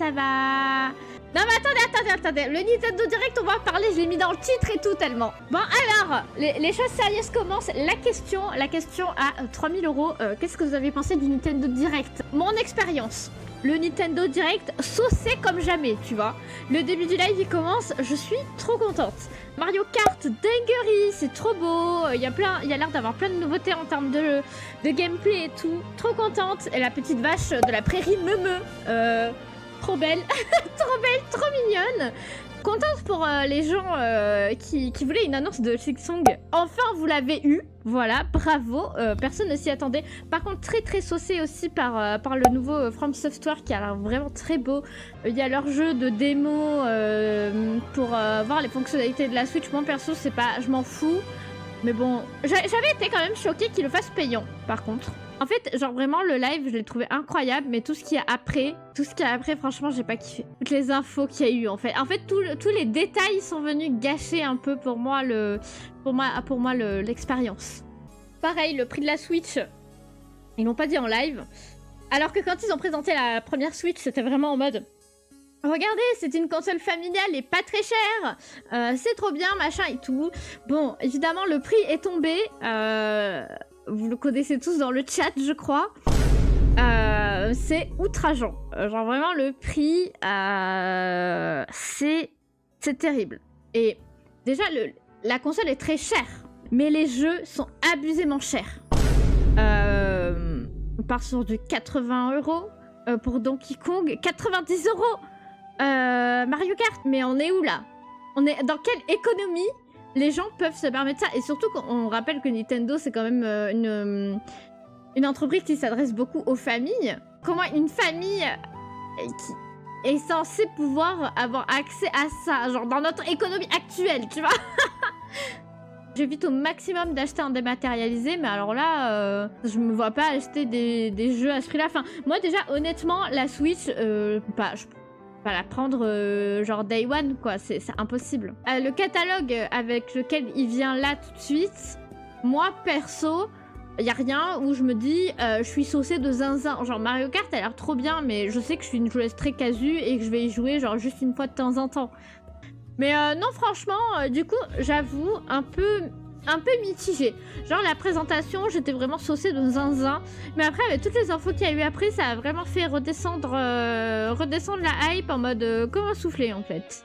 ça va? Non mais attendez, le Nintendo Direct, on va en parler, je l'ai mis dans le titre et tout tellement. Bon alors, les choses sérieuses commencent. La question à 3000 €, qu'est-ce que vous avez pensé du Nintendo Direct? Mon expérience, le Nintendo Direct saucé comme jamais, tu vois. Le début du live il commence, je suis trop contente. Mario Kart, dinguerie, c'est trop beau, il y a l'air d'avoir plein de nouveautés en termes de gameplay et tout. Trop contente, et la petite vache de la prairie trop belle, trop mignonne. Contente pour les gens qui voulaient une annonce de Silksong. Enfin, vous l'avez eu. Voilà, bravo. Personne ne s'y attendait. Par contre, très saucé aussi par le nouveau From Software qui a l'air vraiment très beau. Il y a leur jeu de démo pour voir les fonctionnalités de la Switch. Moi, perso, c'est pas... Je m'en fous. Mais bon, j'avais été quand même choquée qu'il le fasse payant, par contre. En fait, genre vraiment, le live, je l'ai trouvé incroyable, mais tout ce qu'il y a après, franchement, j'ai pas kiffé. Toutes les infos qu'il y a eu, en fait. En fait, tous les détails sont venus gâcher un peu pour moi l'expérience. Pareil, le prix de la Switch, ils l'ont pas dit en live. Alors que quand ils ont présenté la première Switch, c'était vraiment en mode... Regardez, c'est une console familiale et pas très chère. C'est trop bien, machin et tout. Bon, évidemment, le prix est tombé. Vous le connaissez tous dans le chat, je crois. C'est outrageant. Genre vraiment, le prix, c'est terrible. Et déjà, la console est très chère. Mais les jeux sont abusément chers. On part sur du 80 € pour Donkey Kong. 90 €. Mario Kart, mais on est où là? On est dans quelle économie les gens peuvent se permettre ça? Et surtout qu'on rappelle que Nintendo c'est quand même une entreprise qui s'adresse beaucoup aux familles. Comment une famille qui est censée pouvoir avoir accès à ça, genre dans notre économie actuelle, tu vois? J'évite au maximum d'acheter en dématérialisé, mais alors là, je me vois pas acheter des jeux à ce prix-là. Enfin, moi déjà, honnêtement, la Switch, je pas la prendre genre day one, quoi, c'est impossible. Le catalogue avec lequel il vient là tout de suite, moi perso, y a rien où je me dis je suis saucée de zinzin. Genre Mario Kart a l'air trop bien, mais je sais que je suis une joueuse très casu et que je vais y jouer genre juste une fois de temps en temps. Mais non, franchement, du coup, j'avoue, un peu mitigée. Genre la présentation, j'étais vraiment saucée de zinzin. Mais après, avec toutes les infos qu'il y a eu après, ça a vraiment fait redescendre la hype en mode comme un soufflé en fait.